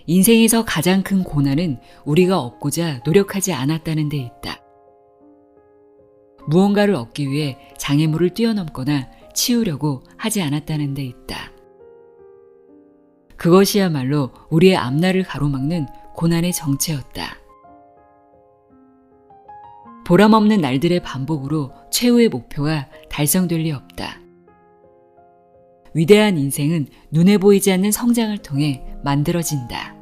인생에서 가장 큰 고난은 우리가 얻고자 노력하지 않았다는 데 있다. 무언가를 얻기 위해 장애물을 뛰어넘거나 치우려고 하지 않았다는 데 있다. 그것이야말로 우리의 앞날을 가로막는 고난의 정체였다. 보람없는 날들의 반복으로 최후의 목표가 달성될 리 없다. 위대한 인생은 눈에 보이지 않는 성장을 통해 만들어진다.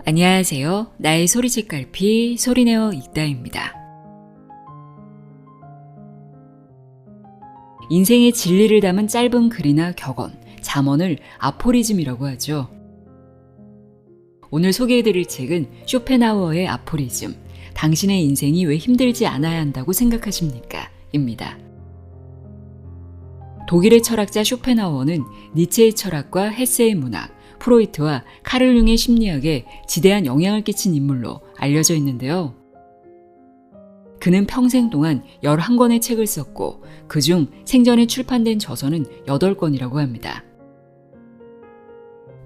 안녕하세요. 나의 소리책 갈피 소리내어 읽다입니다. 인생의 진리를 담은 짧은 글이나 격언, 잠언을 아포리즘이라고 하죠. 오늘 소개해드릴 책은 쇼펜하우어의 아포리즘, 당신의 인생이 왜 힘들지 않아야 한다고 생각하십니까? 입니다. 독일의 철학자 쇼펜하우어는 니체의 철학과 헤세의 문학, 프로이트와 카를 융의 심리학에 지대한 영향을 끼친 인물로 알려져 있는데요. 그는 평생 동안 11권의 책을 썼고 그중 생전에 출판된 저서는 8권이라고 합니다.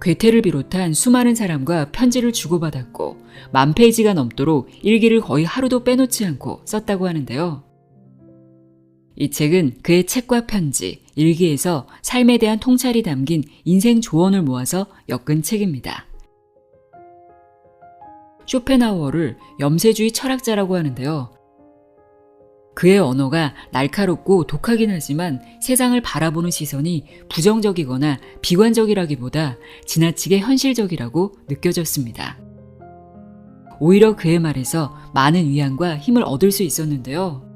괴테를 비롯한 수많은 사람과 편지를 주고받았고 10,000페이지가 넘도록 일기를 거의 하루도 빼놓지 않고 썼다고 하는데요. 이 책은 그의 책과 편지, 일기에서 삶에 대한 통찰이 담긴 인생 조언을 모아서 엮은 책입니다. 쇼펜하우어를 염세주의 철학자라고 하는데요. 그의 언어가 날카롭고 독하긴 하지만 세상을 바라보는 시선이 부정적이거나 비관적이라기보다 지나치게 현실적이라고 느껴졌습니다. 오히려 그의 말에서 많은 위안과 힘을 얻을 수 있었는데요.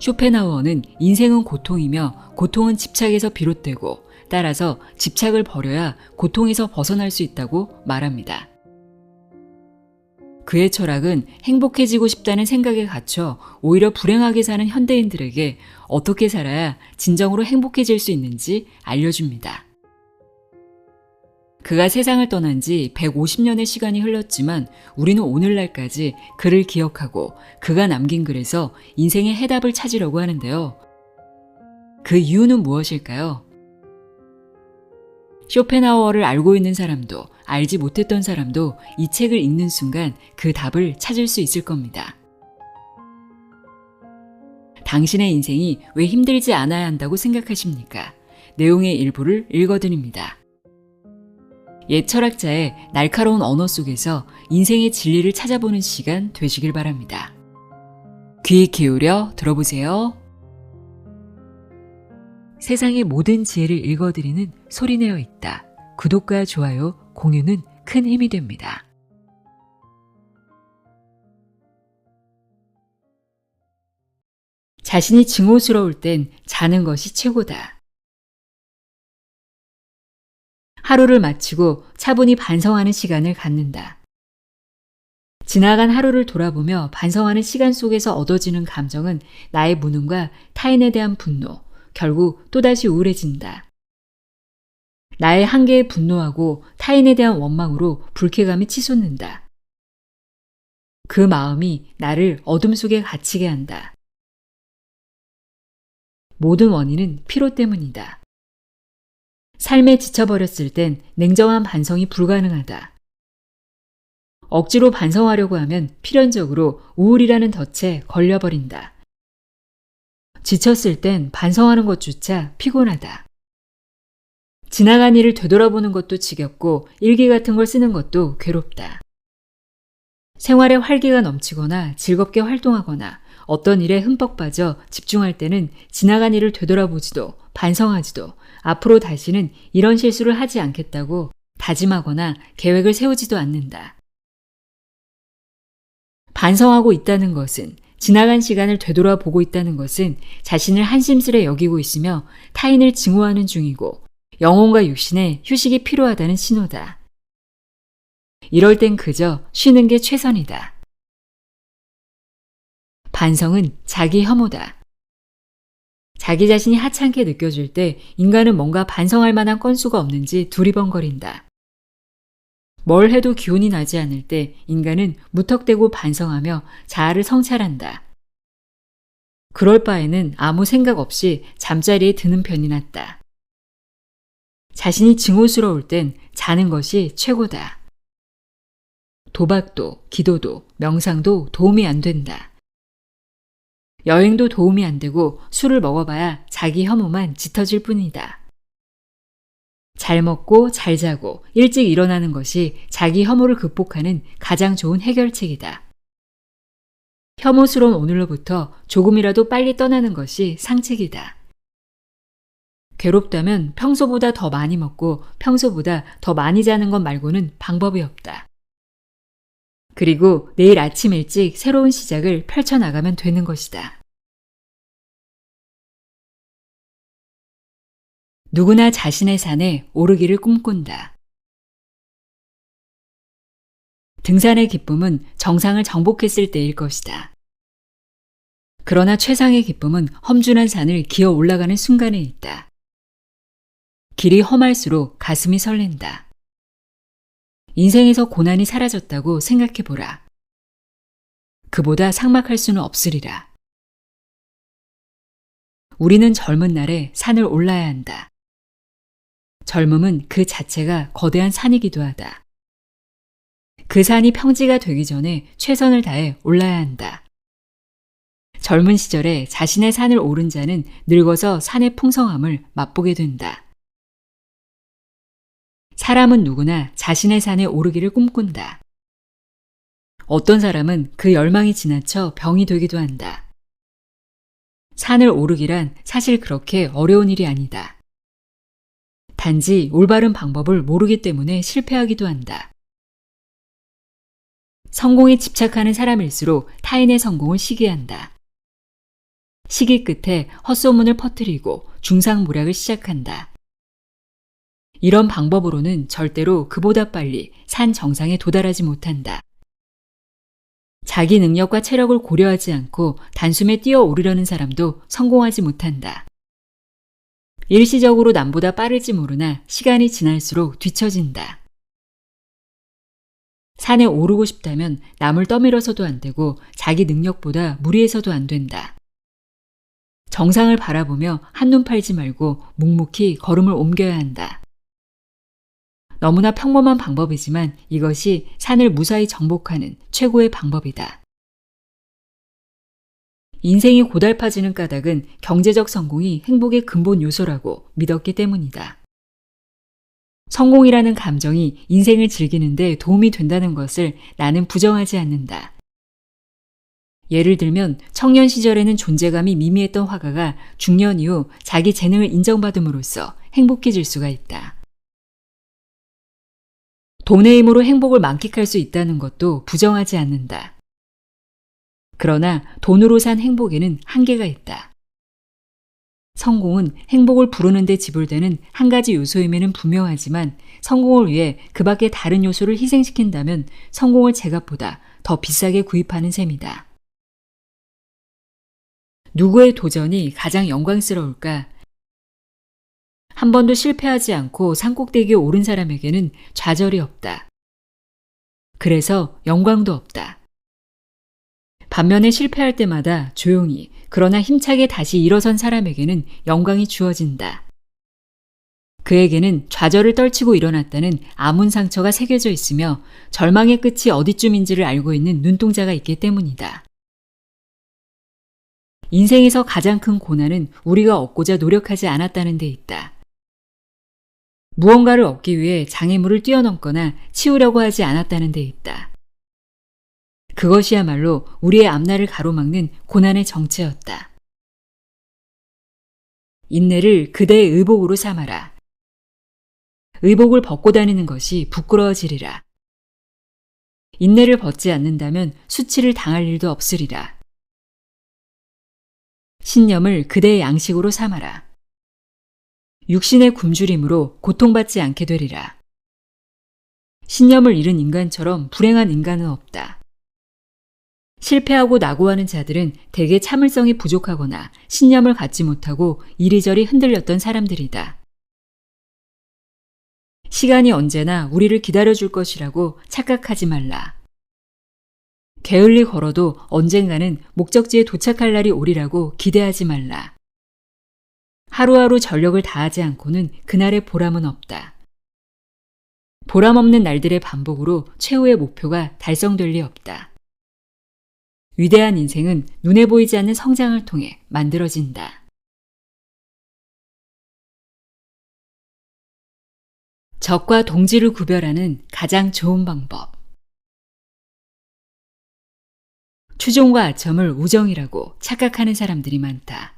쇼펜하우어는 인생은 고통이며 고통은 집착에서 비롯되고 따라서 집착을 버려야 고통에서 벗어날 수 있다고 말합니다. 그의 철학은 행복해지고 싶다는 생각에 갇혀 오히려 불행하게 사는 현대인들에게 어떻게 살아야 진정으로 행복해질 수 있는지 알려줍니다. 그가 세상을 떠난 지 150년의 시간이 흘렀지만 우리는 오늘날까지 그를 기억하고 그가 남긴 글에서 인생의 해답을 찾으려고 하는데요. 그 이유는 무엇일까요? 쇼펜하우어를 알고 있는 사람도 알지 못했던 사람도 이 책을 읽는 순간 그 답을 찾을 수 있을 겁니다. 당신의 인생이 왜 힘들지 않아야 한다고 생각하십니까? 내용의 일부를 읽어드립니다. 옛 철학자의 날카로운 언어 속에서 인생의 진리를 찾아보는 시간 되시길 바랍니다. 귀 기울여 들어보세요. 세상의 모든 지혜를 읽어드리는 소리내어 읽다. 구독과 좋아요, 공유는 큰 힘이 됩니다. 자신이 증오스러울 땐 자는 것이 최고다. 하루를 마치고 차분히 반성하는 시간을 갖는다. 지나간 하루를 돌아보며 반성하는 시간 속에서 얻어지는 감정은 나의 무능과 타인에 대한 분노, 결국 또다시 우울해진다. 나의 한계에 분노하고 타인에 대한 원망으로 불쾌감이 치솟는다. 그 마음이 나를 어둠 속에 갇히게 한다. 모든 원인은 피로 때문이다. 삶에 지쳐버렸을 땐 냉정한 반성이 불가능하다. 억지로 반성하려고 하면 필연적으로 우울이라는 덫에 걸려버린다. 지쳤을 땐 반성하는 것조차 피곤하다. 지나간 일을 되돌아보는 것도 지겹고 일기 같은 걸 쓰는 것도 괴롭다. 생활에 활기가 넘치거나 즐겁게 활동하거나 어떤 일에 흠뻑 빠져 집중할 때는 지나간 일을 되돌아보지도 반성하지도 앞으로 다시는 이런 실수를 하지 않겠다고 다짐하거나 계획을 세우지도 않는다. 반성하고 있다는 것은 지나간 시간을 되돌아보고 있다는 것은 자신을 한심스레 여기고 있으며 타인을 증오하는 중이고 영혼과 육신에 휴식이 필요하다는 신호다. 이럴 땐 그저 쉬는 게 최선이다. 반성은 자기 혐오다. 자기 자신이 하찮게 느껴질 때 인간은 뭔가 반성할 만한 건수가 없는지 두리번거린다. 뭘 해도 기운이 나지 않을 때 인간은 무턱대고 반성하며 자아를 성찰한다. 그럴 바에는 아무 생각 없이 잠자리에 드는 편이 낫다. 자신이 증오스러울 땐 자는 것이 최고다. 도박도, 기도도, 명상도 도움이 안 된다. 여행도 도움이 안 되고 술을 먹어봐야 자기 혐오만 짙어질 뿐이다. 잘 먹고 잘 자고 일찍 일어나는 것이 자기 혐오를 극복하는 가장 좋은 해결책이다. 혐오스러운 오늘로부터 조금이라도 빨리 떠나는 것이 상책이다. 괴롭다면 평소보다 더 많이 먹고 평소보다 더 많이 자는 것 말고는 방법이 없다. 그리고 내일 아침 일찍 새로운 시작을 펼쳐나가면 되는 것이다. 누구나 자신의 산에 오르기를 꿈꾼다. 등산의 기쁨은 정상을 정복했을 때일 것이다. 그러나 최상의 기쁨은 험준한 산을 기어 올라가는 순간에 있다. 길이 험할수록 가슴이 설렌다. 인생에서 고난이 사라졌다고 생각해보라. 그보다 삭막할 수는 없으리라. 우리는 젊은 날에 산을 올라야 한다. 젊음은 그 자체가 거대한 산이기도 하다. 그 산이 평지가 되기 전에 최선을 다해 올라야 한다. 젊은 시절에 자신의 산을 오른 자는 늙어서 산의 풍성함을 맛보게 된다. 사람은 누구나 자신의 산에 오르기를 꿈꾼다. 어떤 사람은 그 열망이 지나쳐 병이 되기도 한다. 산을 오르기란 사실 그렇게 어려운 일이 아니다. 단지 올바른 방법을 모르기 때문에 실패하기도 한다. 성공에 집착하는 사람일수록 타인의 성공을 시기한다. 시기 끝에 헛소문을 퍼뜨리고 중상모략을 시작한다. 이런 방법으로는 절대로 그보다 빨리 산 정상에 도달하지 못한다. 자기 능력과 체력을 고려하지 않고 단숨에 뛰어오르려는 사람도 성공하지 못한다. 일시적으로 남보다 빠를지 모르나 시간이 지날수록 뒤처진다. 산에 오르고 싶다면 남을 떠밀어서도 안 되고 자기 능력보다 무리해서도 안 된다. 정상을 바라보며 한눈 팔지 말고 묵묵히 걸음을 옮겨야 한다. 너무나 평범한 방법이지만 이것이 산을 무사히 정복하는 최고의 방법이다. 인생이 고달파지는 까닭은 경제적 성공이 행복의 근본 요소라고 믿었기 때문이다. 성공이라는 감정이 인생을 즐기는 데 도움이 된다는 것을 나는 부정하지 않는다. 예를 들면 청년 시절에는 존재감이 미미했던 화가가 중년 이후 자기 재능을 인정받음으로써 행복해질 수가 있다. 돈의 힘으로 행복을 만끽할 수 있다는 것도 부정하지 않는다. 그러나 돈으로 산 행복에는 한계가 있다. 성공은 행복을 부르는 데 지불되는 한 가지 요소임에는 분명하지만 성공을 위해 그 밖의 다른 요소를 희생시킨다면 성공을 제값보다 더 비싸게 구입하는 셈이다. 누구의 도전이 가장 영광스러울까? 한 번도 실패하지 않고 산꼭대기에 오른 사람에게는 좌절이 없다. 그래서 영광도 없다. 반면에 실패할 때마다 조용히 그러나 힘차게 다시 일어선 사람에게는 영광이 주어진다. 그에게는 좌절을 떨치고 일어났다는 아문 상처가 새겨져 있으며 절망의 끝이 어디쯤인지를 알고 있는 눈동자가 있기 때문이다. 인생에서 가장 큰 고난은 우리가 얻고자 노력하지 않았다는 데 있다. 무언가를 얻기 위해 장애물을 뛰어넘거나 치우려고 하지 않았다는 데 있다. 그것이야말로 우리의 앞날을 가로막는 고난의 정체였다. 인내를 그대의 의복으로 삼아라. 의복을 벗고 다니는 것이 부끄러워지리라. 인내를 벗지 않는다면 수치를 당할 일도 없으리라. 신념을 그대의 양식으로 삼아라. 육신의 굶주림으로 고통받지 않게 되리라. 신념을 잃은 인간처럼 불행한 인간은 없다. 실패하고 낙오하는 자들은 대개 참을성이 부족하거나 신념을 갖지 못하고 이리저리 흔들렸던 사람들이다. 시간이 언제나 우리를 기다려줄 것이라고 착각하지 말라. 게을리 걸어도 언젠가는 목적지에 도착할 날이 오리라고 기대하지 말라. 하루하루 전력을 다하지 않고는 그날의 보람은 없다. 보람 없는 날들의 반복으로 최후의 목표가 달성될 리 없다. 위대한 인생은 눈에 보이지 않는 성장을 통해 만들어진다. 적과 동지를 구별하는 가장 좋은 방법. 추종과 아첨을 우정이라고 착각하는 사람들이 많다.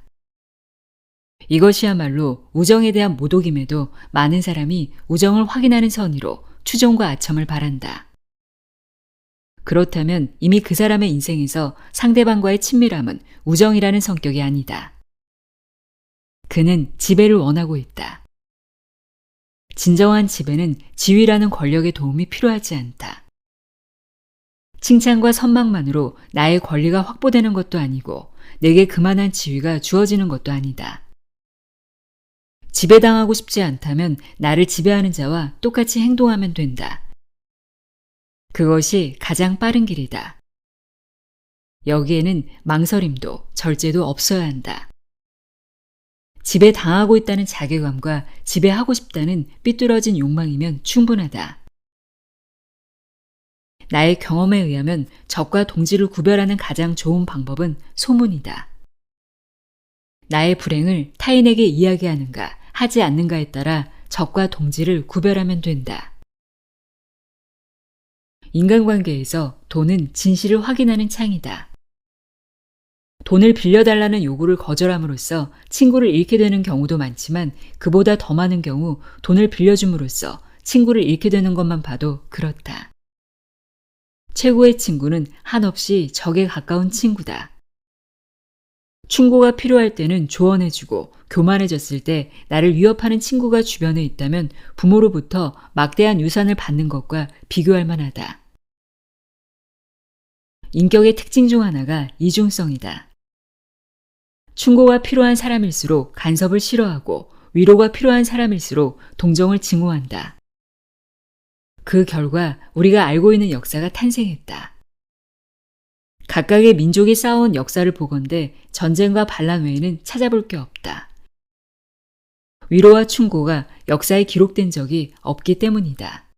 이것이야말로 우정에 대한 모독임에도 많은 사람이 우정을 확인하는 선의로 추종과 아첨을 바란다. 그렇다면 이미 그 사람의 인생에서 상대방과의 친밀함은 우정이라는 성격이 아니다. 그는 지배를 원하고 있다. 진정한 지배는 지위라는 권력의 도움이 필요하지 않다. 칭찬과 선망만으로 나의 권리가 확보되는 것도 아니고 내게 그만한 지위가 주어지는 것도 아니다. 지배당하고 싶지 않다면 나를 지배하는 자와 똑같이 행동하면 된다. 그것이 가장 빠른 길이다. 여기에는 망설임도 절제도 없어야 한다. 지배당하고 있다는 자괴감과 지배하고 싶다는 삐뚤어진 욕망이면 충분하다. 나의 경험에 의하면 적과 동지를 구별하는 가장 좋은 방법은 소문이다. 나의 불행을 타인에게 이야기하는가 하지 않는가에 따라 적과 동지를 구별하면 된다. 인간관계에서 돈은 진실을 확인하는 창이다. 돈을 빌려달라는 요구를 거절함으로써 친구를 잃게 되는 경우도 많지만 그보다 더 많은 경우 돈을 빌려줌으로써 친구를 잃게 되는 것만 봐도 그렇다. 최고의 친구는 한없이 적에 가까운 친구다. 충고가 필요할 때는 조언해주고 교만해졌을 때 나를 위협하는 친구가 주변에 있다면 부모로부터 막대한 유산을 받는 것과 비교할 만하다. 인격의 특징 중 하나가 이중성이다. 충고가 필요한 사람일수록 간섭을 싫어하고 위로가 필요한 사람일수록 동정을 증오한다. 그 결과 우리가 알고 있는 역사가 탄생했다. 각각의 민족이 쌓아온 역사를 보건대 전쟁과 반란 외에는 찾아볼 게 없다. 위로와 충고가 역사에 기록된 적이 없기 때문이다.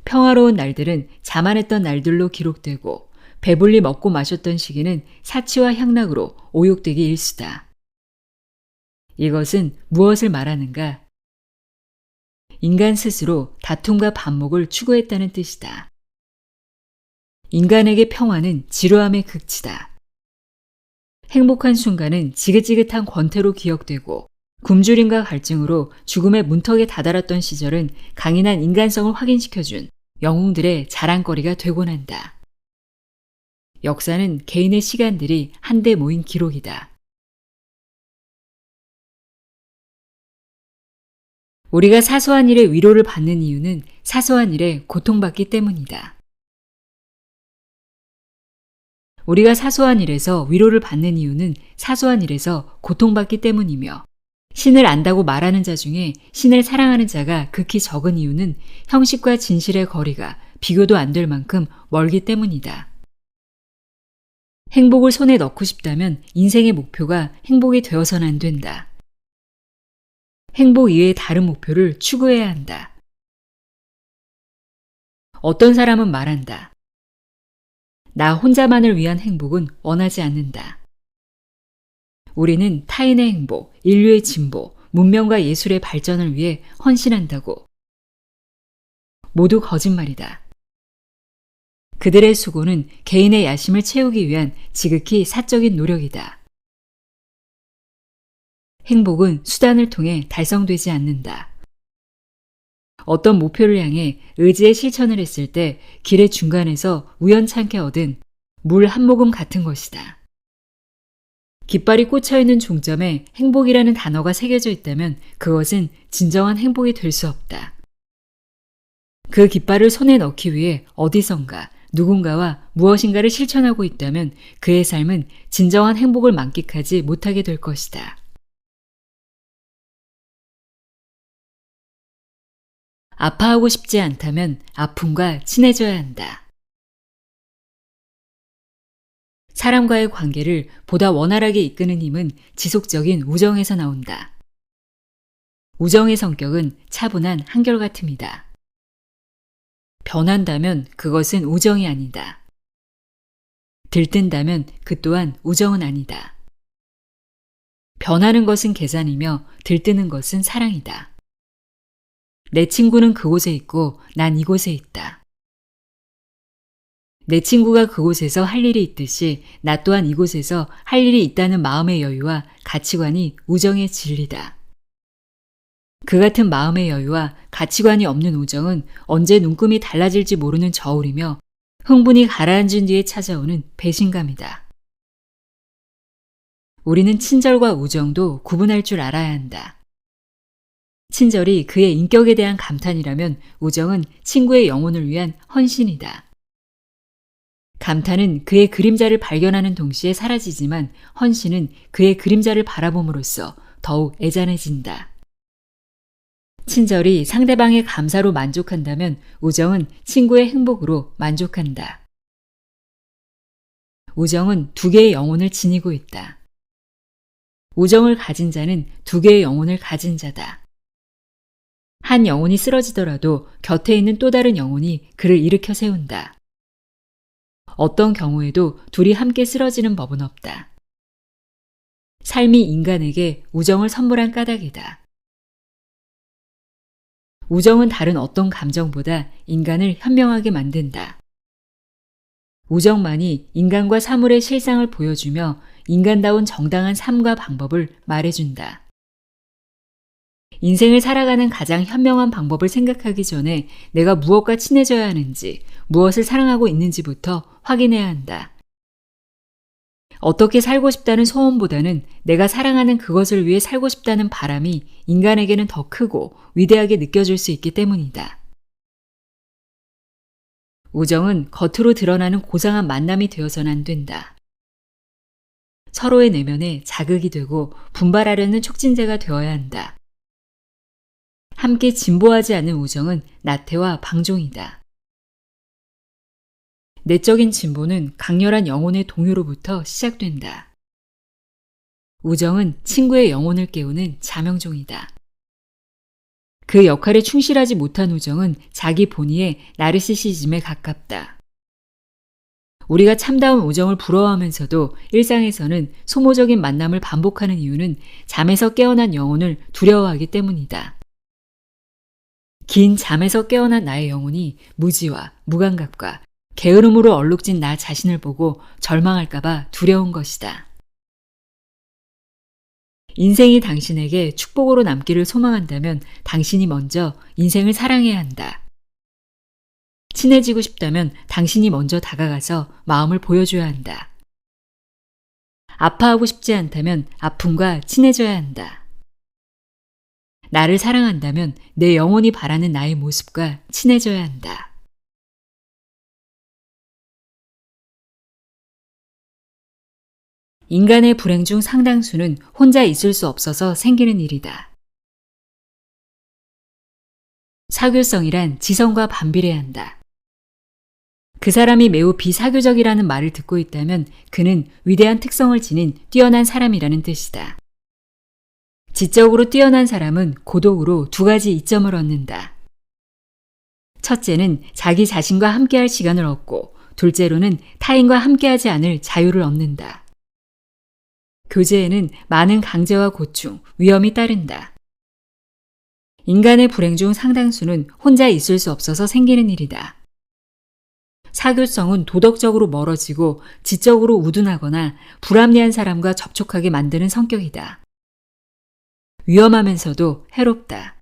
평화로운 날들은 자만했던 날들로 기록되고 배불리 먹고 마셨던 시기는 사치와 향락으로 오욕되기 일수다. 이것은 무엇을 말하는가? 인간 스스로 다툼과 반목을 추구했다는 뜻이다. 인간에게 평화는 지루함의 극치다. 행복한 순간은 지긋지긋한 권태로 기억되고 굶주림과 갈증으로 죽음의 문턱에 다다랐던 시절은 강인한 인간성을 확인시켜준 영웅들의 자랑거리가 되곤 한다. 역사는 개인의 시간들이 한데 모인 기록이다. 우리가 사소한 일에 위로를 받는 이유는 사소한 일에 고통받기 때문이다. 우리가 사소한 일에서 위로를 받는 이유는 사소한 일에서 고통받기 때문이며 신을 안다고 말하는 자 중에 신을 사랑하는 자가 극히 적은 이유는 형식과 진실의 거리가 비교도 안 될 만큼 멀기 때문이다. 행복을 손에 넣고 싶다면 인생의 목표가 행복이 되어서는 안 된다. 행복 이외의 다른 목표를 추구해야 한다. 어떤 사람은 말한다. 나 혼자만을 위한 행복은 원하지 않는다. 우리는 타인의 행복, 인류의 진보, 문명과 예술의 발전을 위해 헌신한다고. 모두 거짓말이다. 그들의 수고는 개인의 야심을 채우기 위한 지극히 사적인 노력이다. 행복은 수단을 통해 달성되지 않는다. 어떤 목표를 향해 의지의 실천을 했을 때 길의 중간에서 우연찮게 얻은 물 한 모금 같은 것이다. 깃발이 꽂혀있는 종점에 행복이라는 단어가 새겨져 있다면 그것은 진정한 행복이 될 수 없다. 그 깃발을 손에 넣기 위해 어디선가 누군가와 무엇인가를 실천하고 있다면 그의 삶은 진정한 행복을 만끽하지 못하게 될 것이다. 아파하고 싶지 않다면 아픔과 친해져야 한다. 사람과의 관계를 보다 원활하게 이끄는 힘은 지속적인 우정에서 나온다. 우정의 성격은 차분한 한결같음이다. 변한다면 그것은 우정이 아니다. 들뜬다면 그 또한 우정은 아니다. 변하는 것은 계산이며 들뜨는 것은 사랑이다. 내 친구는 그곳에 있고 난 이곳에 있다. 내 친구가 그곳에서 할 일이 있듯이 나 또한 이곳에서 할 일이 있다는 마음의 여유와 가치관이 우정의 진리다. 그 같은 마음의 여유와 가치관이 없는 우정은 언제 눈금이 달라질지 모르는 저울이며 흥분이 가라앉은 뒤에 찾아오는 배신감이다. 우리는 친절과 우정도 구분할 줄 알아야 한다. 친절이 그의 인격에 대한 감탄이라면 우정은 친구의 영혼을 위한 헌신이다. 감탄은 그의 그림자를 발견하는 동시에 사라지지만 헌신은 그의 그림자를 바라봄으로써 더욱 애잔해진다. 친절이 상대방의 감사로 만족한다면 우정은 친구의 행복으로 만족한다. 우정은 두 개의 영혼을 지니고 있다. 우정을 가진 자는 두 개의 영혼을 가진 자다. 한 영혼이 쓰러지더라도 곁에 있는 또 다른 영혼이 그를 일으켜 세운다. 어떤 경우에도 둘이 함께 쓰러지는 법은 없다. 삶이 인간에게 우정을 선물한 까닭이다. 우정은 다른 어떤 감정보다 인간을 현명하게 만든다. 우정만이 인간과 사물의 실상을 보여주며 인간다운 정당한 삶과 방법을 말해준다. 인생을 살아가는 가장 현명한 방법을 생각하기 전에 내가 무엇과 친해져야 하는지, 무엇을 사랑하고 있는지부터 확인해야 한다. 어떻게 살고 싶다는 소원보다는 내가 사랑하는 그것을 위해 살고 싶다는 바람이 인간에게는 더 크고 위대하게 느껴질 수 있기 때문이다. 우정은 겉으로 드러나는 고상한 만남이 되어서는 안 된다. 서로의 내면에 자극이 되고 분발하려는 촉진제가 되어야 한다. 함께 진보하지 않은 우정은 나태와 방종이다. 내적인 진보는 강렬한 영혼의 동요로부터 시작된다. 우정은 친구의 영혼을 깨우는 자명종이다. 그 역할에 충실하지 못한 우정은 자기 본의의 나르시시즘에 가깝다. 우리가 참다운 우정을 부러워하면서도 일상에서는 소모적인 만남을 반복하는 이유는 잠에서 깨어난 영혼을 두려워하기 때문이다. 긴 잠에서 깨어난 나의 영혼이 무지와 무감각과 게으름으로 얼룩진 나 자신을 보고 절망할까봐 두려운 것이다. 인생이 당신에게 축복으로 남기를 소망한다면 당신이 먼저 인생을 사랑해야 한다. 친해지고 싶다면 당신이 먼저 다가가서 마음을 보여줘야 한다. 아파하고 싶지 않다면 아픔과 친해져야 한다. 나를 사랑한다면 내 영혼이 바라는 나의 모습과 친해져야 한다. 인간의 불행 중 상당수는 혼자 있을 수 없어서 생기는 일이다. 사교성이란 지성과 반비례해야 한다. 그 사람이 매우 비사교적이라는 말을 듣고 있다면 그는 위대한 특성을 지닌 뛰어난 사람이라는 뜻이다. 지적으로 뛰어난 사람은 고독으로 두 가지 이점을 얻는다. 첫째는 자기 자신과 함께할 시간을 얻고 둘째로는 타인과 함께하지 않을 자유를 얻는다. 교제에는 많은 강제와 고충, 위험이 따른다. 인간의 불행 중 상당수는 혼자 있을 수 없어서 생기는 일이다. 사교성은 도덕적으로 멀어지고 지적으로 우둔하거나 불합리한 사람과 접촉하게 만드는 성격이다. 위험하면서도 해롭다.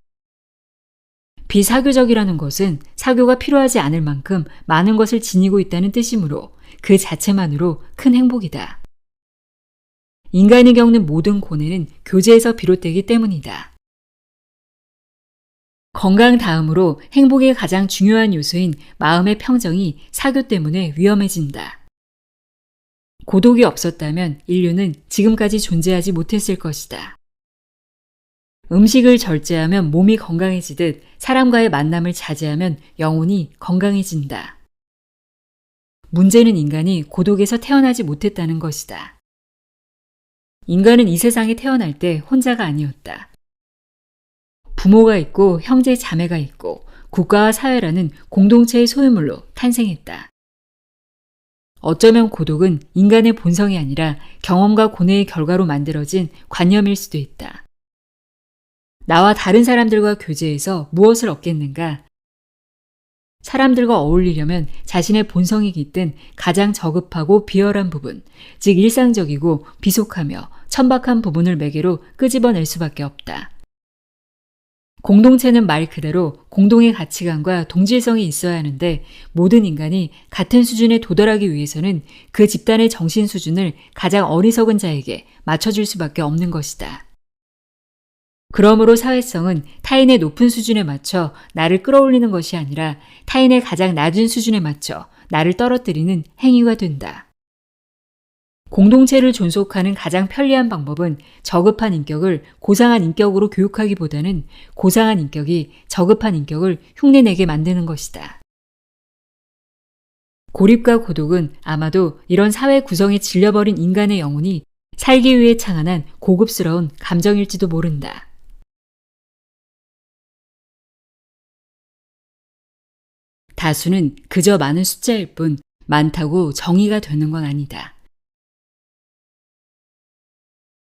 비사교적이라는 것은 사교가 필요하지 않을 만큼 많은 것을 지니고 있다는 뜻이므로 그 자체만으로 큰 행복이다. 인간이 겪는 모든 고뇌는 교제에서 비롯되기 때문이다. 건강 다음으로 행복의 가장 중요한 요소인 마음의 평정이 사교 때문에 위험해진다. 고독이 없었다면 인류는 지금까지 존재하지 못했을 것이다. 음식을 절제하면 몸이 건강해지듯 사람과의 만남을 자제하면 영혼이 건강해진다. 문제는 인간이 고독에서 태어나지 못했다는 것이다. 인간은 이 세상에 태어날 때 혼자가 아니었다. 부모가 있고 형제 자매가 있고 국가와 사회라는 공동체의 소유물로 탄생했다. 어쩌면 고독은 인간의 본성이 아니라 경험과 고뇌의 결과로 만들어진 관념일 수도 있다. 나와 다른 사람들과 교제해서 무엇을 얻겠는가? 사람들과 어울리려면 자신의 본성이 깃든 가장 저급하고 비열한 부분, 즉 일상적이고 비속하며 천박한 부분을 매개로 끄집어낼 수밖에 없다. 공동체는 말 그대로 공동의 가치관과 동질성이 있어야 하는데 모든 인간이 같은 수준에 도달하기 위해서는 그 집단의 정신 수준을 가장 어리석은 자에게 맞춰줄 수밖에 없는 것이다. 그러므로 사회성은 타인의 높은 수준에 맞춰 나를 끌어올리는 것이 아니라 타인의 가장 낮은 수준에 맞춰 나를 떨어뜨리는 행위가 된다. 공동체를 존속하는 가장 편리한 방법은 저급한 인격을 고상한 인격으로 교육하기보다는 고상한 인격이 저급한 인격을 흉내내게 만드는 것이다. 고립과 고독은 아마도 이런 사회 구성에 질려버린 인간의 영혼이 살기 위해 창안한 고급스러운 감정일지도 모른다. 다수는 그저 많은 숫자일 뿐 많다고 정의가 되는 건 아니다.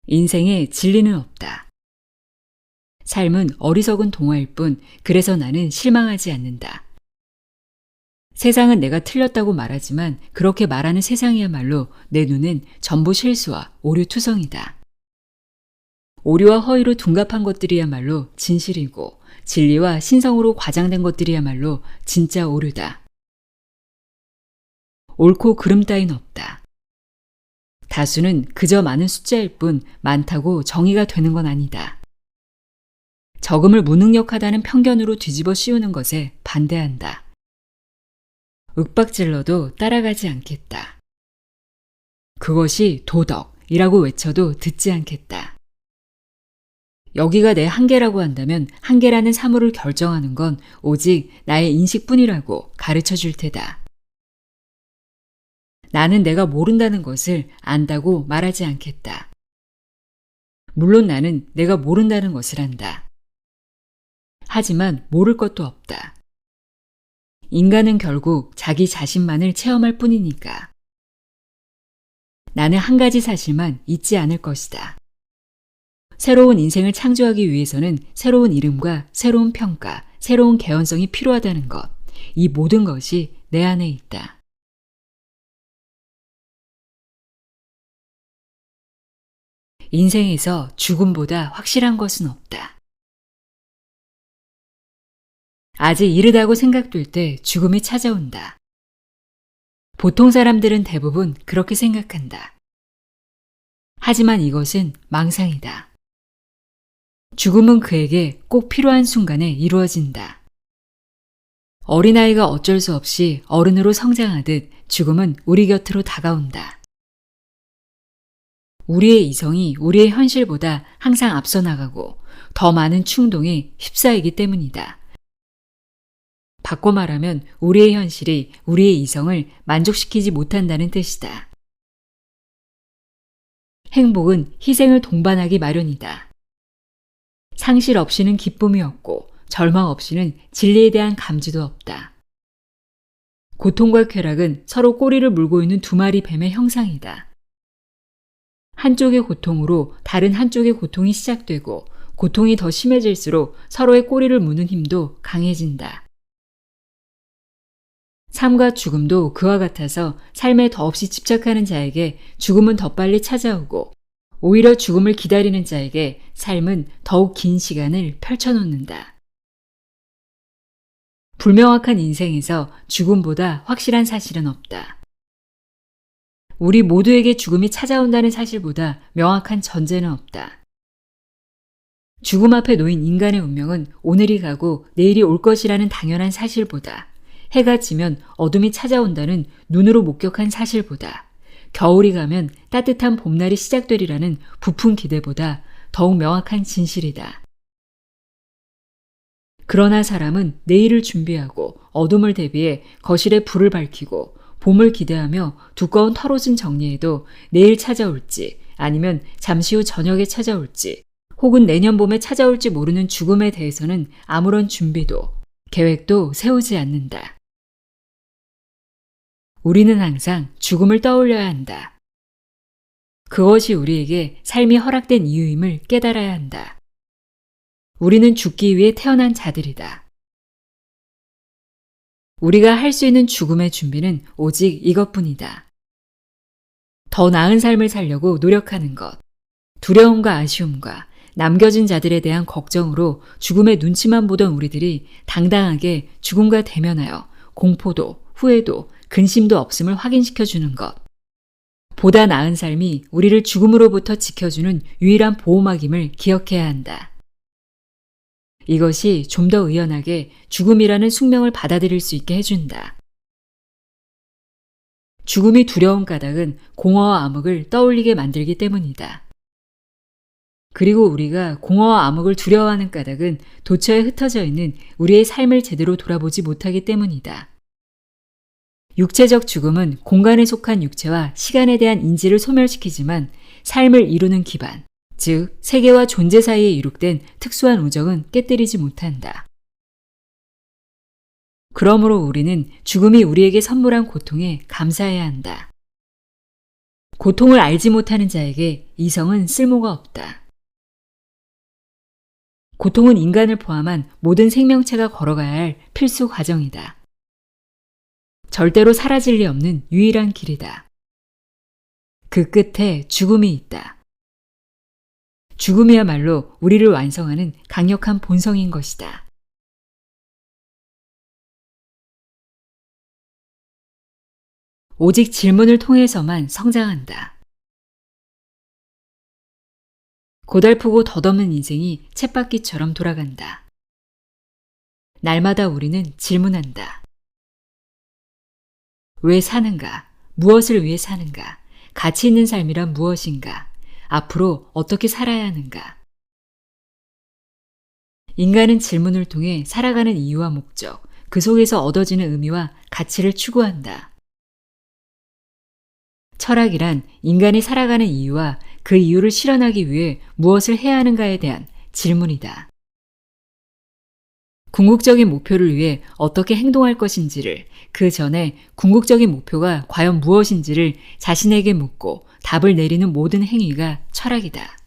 인생에 진리는 없다. 삶은 어리석은 동화일 뿐 그래서 나는 실망하지 않는다. 세상은 내가 틀렸다고 말하지만 그렇게 말하는 세상이야말로 내 눈은 전부 실수와 오류투성이다. 오류와 허위로 둔갑한 것들이야말로 진실이고 진리와 신성으로 과장된 것들이야말로 진짜 오류다. 옳고 그름 따윈 없다. 다수는 그저 많은 숫자일 뿐 많다고 정의가 되는 건 아니다. 적음을 무능력하다는 편견으로 뒤집어 씌우는 것에 반대한다. 윽박질러도 따라가지 않겠다. 그것이 도덕이라고 외쳐도 듣지 않겠다. 여기가 내 한계라고 한다면 한계라는 사물을 결정하는 건 오직 나의 인식뿐이라고 가르쳐 줄 테다. 나는 내가 모른다는 것을 안다고 말하지 않겠다. 물론 나는 내가 모른다는 것을 안다. 하지만 모를 것도 없다. 인간은 결국 자기 자신만을 체험할 뿐이니까. 나는 한 가지 사실만 잊지 않을 것이다. 새로운 인생을 창조하기 위해서는 새로운 이름과 새로운 평가, 새로운 개연성이 필요하다는 것. 이 모든 것이 내 안에 있다. 인생에서 죽음보다 확실한 것은 없다. 아직 이르다고 생각될 때 죽음이 찾아온다. 보통 사람들은 대부분 그렇게 생각한다. 하지만 이것은 망상이다. 죽음은 그에게 꼭 필요한 순간에 이루어진다. 어린아이가 어쩔 수 없이 어른으로 성장하듯 죽음은 우리 곁으로 다가온다. 우리의 이성이 우리의 현실보다 항상 앞서 나가고 더 많은 충동에 휩싸이기 때문이다. 바꿔 말하면 우리의 현실이 우리의 이성을 만족시키지 못한다는 뜻이다. 행복은 희생을 동반하기 마련이다. 상실 없이는 기쁨이 없고 절망 없이는 진리에 대한 감지도 없다. 고통과 쾌락은 서로 꼬리를 물고 있는 두 마리 뱀의 형상이다. 한쪽의 고통으로 다른 한쪽의 고통이 시작되고 고통이 더 심해질수록 서로의 꼬리를 무는 힘도 강해진다. 삶과 죽음도 그와 같아서 삶에 더없이 집착하는 자에게 죽음은 더 빨리 찾아오고 오히려 죽음을 기다리는 자에게 삶은 더욱 긴 시간을 펼쳐놓는다. 불명확한 인생에서 죽음보다 확실한 사실은 없다. 우리 모두에게 죽음이 찾아온다는 사실보다 명확한 전제는 없다. 죽음 앞에 놓인 인간의 운명은 오늘이 가고 내일이 올 것이라는 당연한 사실보다 해가 지면 어둠이 찾아온다는 눈으로 목격한 사실보다 겨울이 가면 따뜻한 봄날이 시작되리라는 부푼 기대보다 더욱 명확한 진실이다. 그러나 사람은 내일을 준비하고 어둠을 대비해 거실에 불을 밝히고 봄을 기대하며 두꺼운 털옷은 정리해도 내일 찾아올지 아니면 잠시 후 저녁에 찾아올지 혹은 내년 봄에 찾아올지 모르는 죽음에 대해서는 아무런 준비도 계획도 세우지 않는다. 우리는 항상 죽음을 떠올려야 한다. 그것이 우리에게 삶이 허락된 이유임을 깨달아야 한다. 우리는 죽기 위해 태어난 자들이다. 우리가 할 수 있는 죽음의 준비는 오직 이것뿐이다. 더 나은 삶을 살려고 노력하는 것, 두려움과 아쉬움과 남겨진 자들에 대한 걱정으로 죽음의 눈치만 보던 우리들이 당당하게 죽음과 대면하여 공포도 후회도 근심도 없음을 확인시켜주는 것. 보다 나은 삶이 우리를 죽음으로부터 지켜주는 유일한 보호막임을 기억해야 한다. 이것이 좀 더 의연하게 죽음이라는 숙명을 받아들일 수 있게 해준다. 죽음이 두려운 까닭은 공허와 암흑을 떠올리게 만들기 때문이다. 그리고 우리가 공허와 암흑을 두려워하는 까닭은 도처에 흩어져 있는 우리의 삶을 제대로 돌아보지 못하기 때문이다. 육체적 죽음은 공간에 속한 육체와 시간에 대한 인지를 소멸시키지만 삶을 이루는 기반, 즉 세계와 존재 사이에 이룩된 특수한 우정은 깨뜨리지 못한다. 그러므로 우리는 죽음이 우리에게 선물한 고통에 감사해야 한다. 고통을 알지 못하는 자에게 이성은 쓸모가 없다. 고통은 인간을 포함한 모든 생명체가 걸어가야 할 필수 과정이다. 절대로 사라질 리 없는 유일한 길이다. 그 끝에 죽음이 있다. 죽음이야말로 우리를 완성하는 강력한 본성인 것이다. 오직 질문을 통해서만 성장한다. 고달프고 덧없는 인생이 쳇바퀴처럼 돌아간다. 날마다 우리는 질문한다. 왜 사는가? 무엇을 위해 사는가? 가치 있는 삶이란 무엇인가? 앞으로 어떻게 살아야 하는가? 인간은 질문을 통해 살아가는 이유와 목적, 그 속에서 얻어지는 의미와 가치를 추구한다. 철학이란 인간이 살아가는 이유와 그 이유를 실현하기 위해 무엇을 해야 하는가에 대한 질문이다. 궁극적인 목표를 위해 어떻게 행동할 것인지를, 그 전에 궁극적인 목표가 과연 무엇인지를 자신에게 묻고 답을 내리는 모든 행위가 철학이다.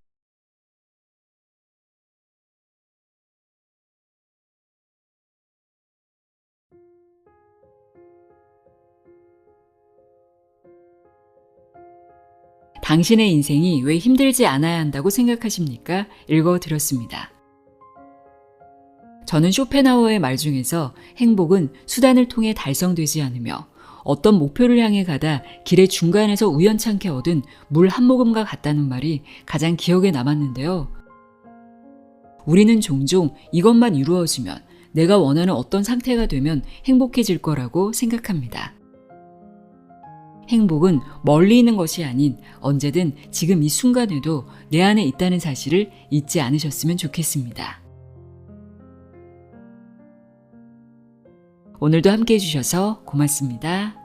당신의 인생이 왜 힘들지 않아야 한다고 생각하십니까? 읽어드렸습니다. 저는 쇼펜하우어의 말 중에서 행복은 수단을 통해 달성되지 않으며 어떤 목표를 향해 가다 길의 중간에서 우연찮게 얻은 물 한 모금과 같다는 말이 가장 기억에 남았는데요. 우리는 종종 이것만 이루어지면 내가 원하는 어떤 상태가 되면 행복해질 거라고 생각합니다. 행복은 멀리 있는 것이 아닌 언제든 지금 이 순간에도 내 안에 있다는 사실을 잊지 않으셨으면 좋겠습니다. 오늘도 함께 해주셔서 고맙습니다.